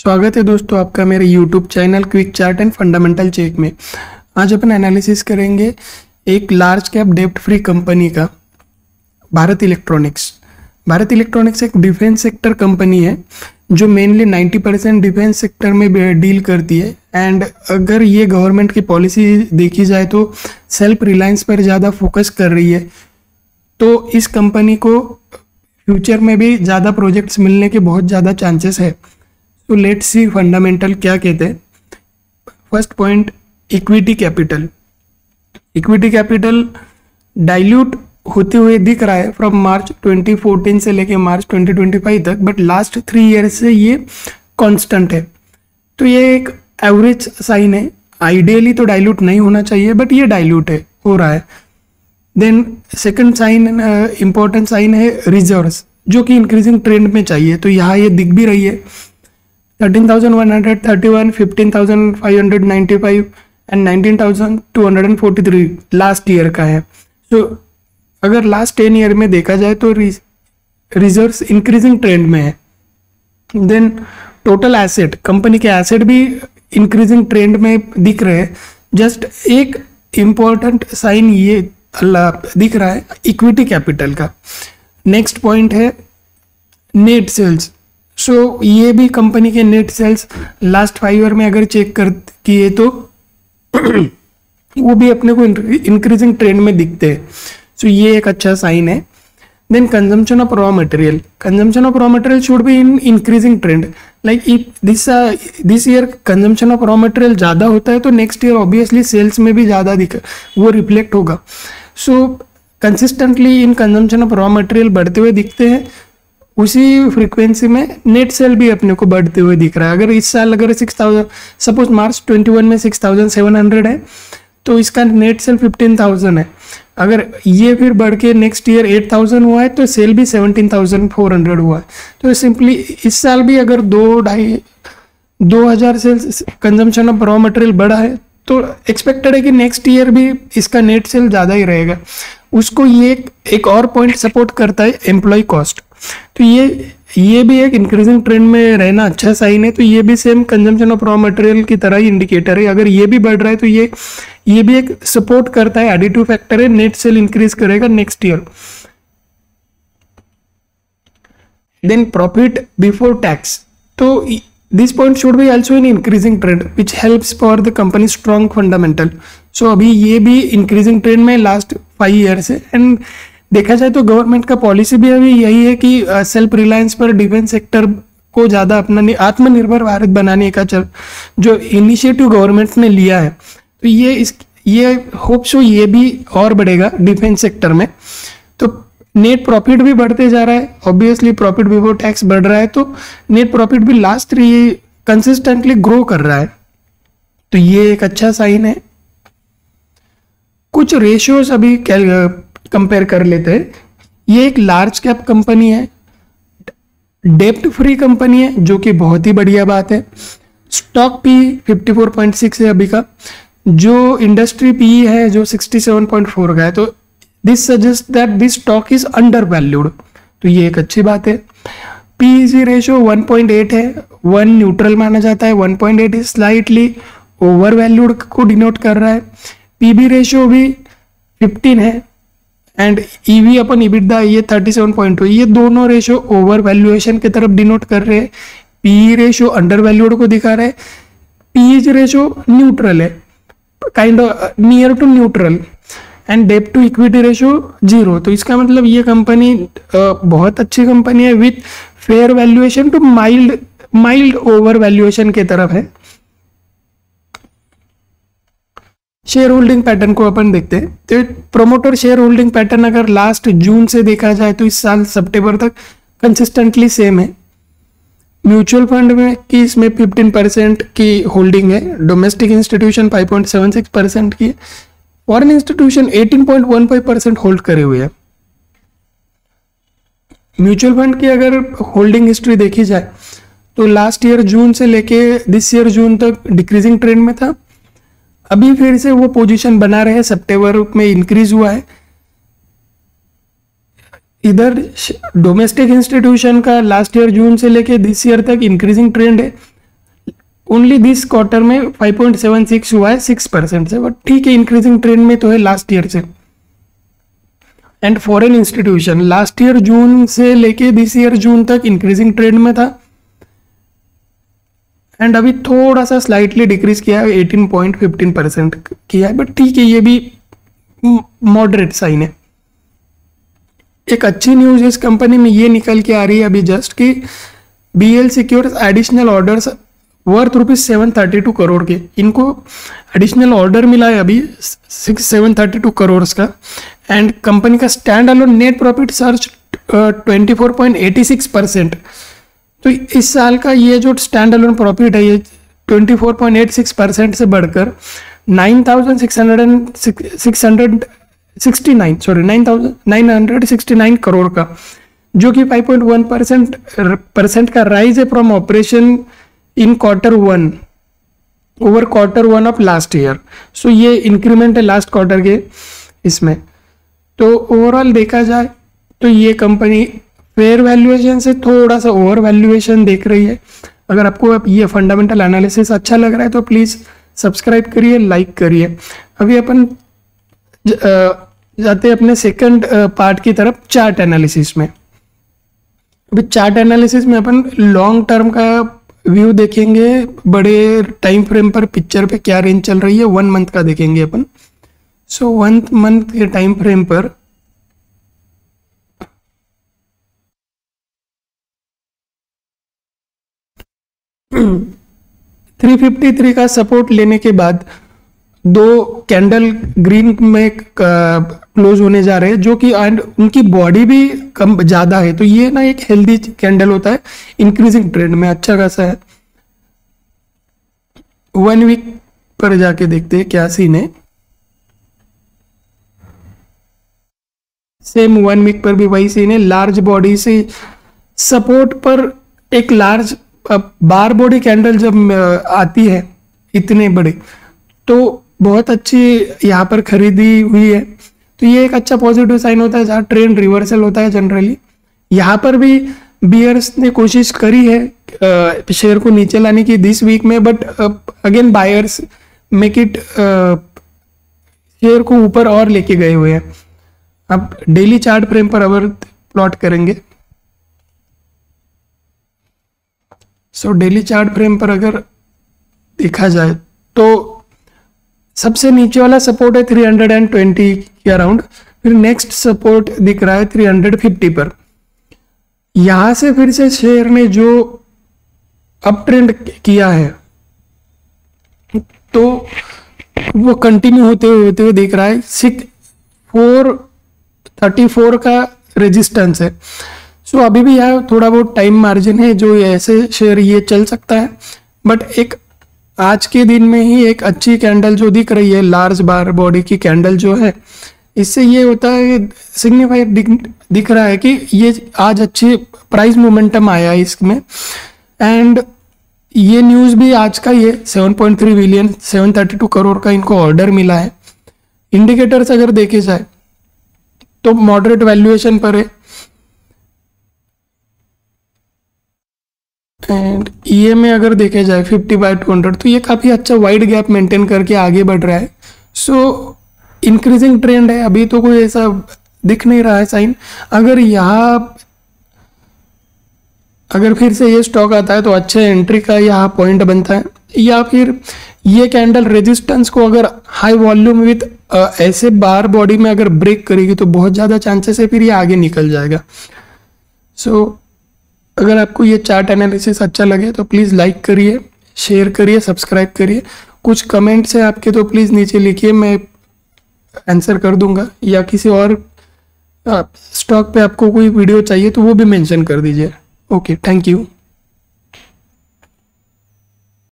स्वागत है दोस्तों आपका मेरे YouTube channel quick chart and fundamental check में। आज अपन एनालिसिस करेंगे एक लार्ज कैप डेब्ट फ्री कंपनी का, भारत इलेक्ट्रॉनिक्स। भारत इलेक्ट्रॉनिक्स एक डिफेंस सेक्टर कंपनी है जो मेनली 90% डिफेंस सेक्टर में डील करती है। एंड अगर ये गवर्नमेंट की पॉलिसी देखी जाए तो सेल्फ रिलायंस पर ज़्यादा फोकस कर रही है, तो इस कंपनी को फ्यूचर में भी ज़्यादा प्रोजेक्ट्स मिलने के बहुत ज़्यादा चांसेस है। तो लेट्स सी फंडामेंटल क्या कहते हैं। First point, equity capital. Equity capital dilute होते हुए दिख रहा है फ्रॉम मार्च 2014 से लेके मार्च 2025 तक, बट लास्ट 3 ईयर से ये कांस्टेंट है। तो ये एक एवरेज साइन है। आइडियली तो डाइल्यूट नहीं होना चाहिए, बट ये डाइल्यूट है, हो रहा है। Then second sign, important sign है रिजर्व्स, जो कि इंक्रीजिंग ट्रेंड में चाहिए। तो यहाँ ये दिख भी रही है 13,131, 15,595 एंड 19,243 लास्ट ईयर का है। तो अगर लास्ट 10 ईयर में देखा जाए तो रिजर्व्स इंक्रीजिंग ट्रेंड में है। देन टोटल एसेट, कंपनी के एसेट भी इंक्रीजिंग ट्रेंड में दिख रहे हैं। जस्ट एक इम्पॉर्टेंट साइन ये दिख रहा है इक्विटी कैपिटल का। नेक्स्ट पॉइंट है नेट सेल्स। सो ये भी कंपनी के नेट सेल्स लास्ट 5 ईयर में अगर चेक कर किए तो वो भी अपने को इंक्रीजिंग ट्रेंड में दिखते हैं। सो ये एक अच्छा साइन है। Then consumption of raw material. Consumption of raw material should be in increasing trend. Like if this year consumption of raw material ज़्यादा होता है तो नेक्स्ट ईयर ऑब्वियसली सेल्स में भी ज़्यादा वो रिफ्लेक्ट होगा। So consistently in consumption of raw material बढ़ते हुए दिखते हैं, उसी फ्रीक्वेंसी में नेट सेल भी अपने को बढ़ते हुए दिख रहा है। अगर इस साल अगर 6,000, सपोज मार्च 21 में 6,700 है तो इसका नेट सेल 15,000 है। अगर ये फिर बढ़ के नेक्स्ट ईयर 8,000 हुआ है तो सेल भी 17,400 हुआ है। तो सिंपली इस साल भी अगर 2,000 sales consumption of raw material बढ़ा है तो एक्सपेक्टेड है कि नेक्स्ट ईयर भी इसका नेट सेल ज़्यादा ही रहेगा। उसको ये एक और पॉइंट सपोर्ट करता है एम्प्लॉय कॉस्ट। तो ये भी एक इंक्रीजिंग ट्रेंड में रहना अच्छा साइन है। तो ये भी same consumption of raw material की तरह ही इंडिकेटर है। अगर ये भी बढ़ रहा है तो ये भी एक सपोर्ट करता है, एडिटिव फैक्टर है, नेट सेल इंक्रीज करेगा next year. Then profit before tax. तो this point should be also in increasing trend which helps for the company strong fundamental. So अभी ये भी इंक्रीजिंग ट्रेंड में लास्ट 5 ईयर से। And देखा जाए तो गवर्नमेंट का पॉलिसी भी अभी यही है कि सेल्फ रिलायंस पर डिफेंस सेक्टर को ज़्यादा अपना आत्मनिर्भर भारत बनाने का जो इनिशिएटिव गवर्नमेंट ने लिया है। तो ये होप सो ये भी और बढ़ेगा डिफेंस सेक्टर में। तो नेट प्रॉफिट भी बढ़ते जा रहा है, ऑब्वियसली प्रॉफिट बिफोर टैक्स बढ़ रहा है, तो नेट प्रॉफिट भी लास्ट 3 कंसिस्टेंटली ग्रो कर रहा है। तो ये एक अच्छा साइन है। कुछ रेशियोज अभी कंपेयर कर लेते हैं। ये एक लार्ज कैप कंपनी है, डेब्ट फ्री कंपनी है, जो कि बहुत ही बढ़िया बात है। स्टॉक पी 54.6 है अभी का, जो इंडस्ट्री पी है जो 67.4 का है। तो this suggest that this stock is under valued. तो ये एक अच्छी बात है। पीईसी रेशियो 1.8 है, 1 न्यूट्रल माना जाता है, 1.8 इज स्लाइटली ओवर वैल्यूड को डिनोट कर रहा है। पीबी रेशियो भी 15 है एंड ईवी अपन इबिटदा ये 37.2, ये दोनों रेशियो ओवर वैल्यूएशन की तरफ डिनोट कर रहे हैं। पीई रेशियो अंडर वैल्यूड को दिखा रहे हैं। पीई रेशियो न्यूट्रल है, kind of near to neutral. And डेब्ट टू इक्विटी रेशियो 0। तो इसका मतलब ये कंपनी बहुत अच्छी कंपनी है with fair valuation to mild over valuation की तरफ है। शेयर होल्डिंग पैटर्न को अपन देखते हैं। तो प्रोमोटर शेयर होल्डिंग पैटर्न अगर लास्ट जून से देखा जाए तो इस साल सितंबर तक कंसिस्टेंटली सेम है। म्यूचुअल फंड में कि इसमें 15% की होल्डिंग है, डोमेस्टिक इंस्टीट्यूशन 5.76% की है, फॉरेन इंस्टीट्यूशन 18.15% होल्ड करे हुए है। म्यूचुअल फंड की अगर होल्डिंग हिस्ट्री देखी जाए तो लास्ट ईयर जून से लेके दिस ईयर जून तक डिक्रीजिंग ट्रेंड में था। अभी फिर से वो पोजीशन बना रहे, सितंबर में इंक्रीज हुआ है। इधर डोमेस्टिक इंस्टीट्यूशन का लास्ट ईयर जून से लेके दिस ईयर तक इंक्रीजिंग ट्रेंड है। ओनली दिस क्वार्टर में 5.76 हुआ है 6% से, बट ठीक है, इंक्रीजिंग ट्रेंड में तो है लास्ट ईयर से। And foreign institution last year June से लेके दिस ईयर जून तक इंक्रीजिंग ट्रेंड में था, एंड अभी थोड़ा सा स्लाइटली डिक्रीज किया है, 18.15% किया है, बट ठीक है, ये भी मॉडरेट साइन है। एक अच्छी न्यूज इस कंपनी में ये निकल के आ रही है अभी जस्ट कि BL secures additional orders worth ₹732 crore के, इनको एडिशनल ऑर्डर मिला है अभी 732 करोड़ का, एंड कंपनी का stand alone net profit search 24.86%। तो इस साल का ये जो स्टैंड अलोन प्रॉफिट है ये 24.86% से बढ़कर 9,969 करोड़ का, जो कि 5.1% का राइज है from operation in Q1 over Q1 of last year. So ये इंक्रीमेंट है लास्ट क्वार्टर के इसमें। तो ओवरऑल देखा जाए तो ये कंपनी फेयर वैल्यूएशन से थोड़ा सा ओवर वैल्यूएशन देख रही है। अगर आपको ये फंडामेंटल एनालिसिस अच्छा लग रहा है तो प्लीज़ सब्सक्राइब करिए, लाइक करिए। अभी अपन जाते हैं अपने सेकंड पार्ट की तरफ, चार्ट एनालिसिस में। अभी चार्ट एनालिसिस में अपन लॉन्ग टर्म का व्यू देखेंगे, बड़े टाइम फ्रेम पर पिक्चर पे क्या रेंज चल रही है, 1 मंथ का देखेंगे अपन। सो 1 मंथ के टाइम फ्रेम पर $353 का सपोर्ट लेने के बाद 2 कैंडल ग्रीन में क्लोज होने जा रहे हैं, जो कि एंड उनकी बॉडी भी कम ज़्यादा है। तो ये ना एक हेल्दी कैंडल होता है, इंक्रीजिंग ट्रेंड में अच्छा खासा है। 1 वीक पर जाके देखते हैं क्या सीन है। सेम 1 वीक पर भी वही सीन है, लार्ज बॉडी से सपोर्ट पर एक लार्ज बार बॉडी कैंडल जब आती है इतने बड़े, तो बहुत अच्छी यहाँ पर खरीदी हुई है। तो ये एक अच्छा पॉजिटिव साइन होता है जहाँ ट्रेंड रिवर्सल होता है जनरली। यहाँ पर भी बियर्स ने कोशिश करी है शेयर को नीचे लाने की दिस वीक में, but again buyers make it share को ऊपर और लेके गए हुए हैं। अब डेली चार्ट फ्रेम पर अगर प्लॉट करेंगे, सो डेली चार्ट फ्रेम पर अगर देखा जाए तो सबसे नीचे वाला सपोर्ट है 320 के अराउंड, फिर नेक्स्ट सपोर्ट दिख रहा है 350 पर। यहां से फिर से शेयर ने जो अप ट्रेंड किया है तो वो कंटिन्यू होते हुए दिख रहा है। 434 का रेजिस्टेंस है। सो अभी भी यहाँ थोड़ा बहुत टाइम मार्जिन है, जो ऐसे शेयर ये चल सकता है, बट एक आज के दिन में ही एक अच्छी कैंडल जो दिख रही है, लार्ज बार बॉडी की कैंडल जो है, इससे ये होता है सिग्निफाई दिख रहा है कि ये आज अच्छी प्राइस मोमेंटम आया है इसमें। एंड ये न्यूज़ भी आज का ही है, 7.3 बिलियन 732 करोड़ का इनको ऑर्डर मिला है। इंडिकेटर्स अगर देखे जाए तो मॉडरेट वैल्यूएशन पर है, एंड ये में अगर देखे जाए 50/200 तो ये काफ़ी अच्छा वाइड गैप मेंटेन करके आगे बढ़ रहा है। सो इंक्रीजिंग ट्रेंड है, अभी तो कोई ऐसा दिख नहीं रहा है साइन। अगर फिर से ये स्टॉक आता है तो अच्छे एंट्री का यहाँ पॉइंट बनता है, या फिर ये कैंडल रेजिस्टेंस को अगर हाई वॉल्यूम विथ ऐसे बार बॉडी में अगर ब्रेक करेगी तो बहुत ज़्यादा चांसेस है फिर ये आगे निकल जाएगा। सो अगर आपको ये चार्ट एनालिसिस अच्छा लगे तो प्लीज़ लाइक करिए, शेयर करिए, सब्सक्राइब करिए। कुछ कमेंट्स है आपके तो प्लीज़ नीचे लिखिए, मैं आंसर कर दूंगा, या किसी और स्टॉक पे आपको कोई वीडियो चाहिए तो वो भी मेंशन कर दीजिए। Okay, thank you.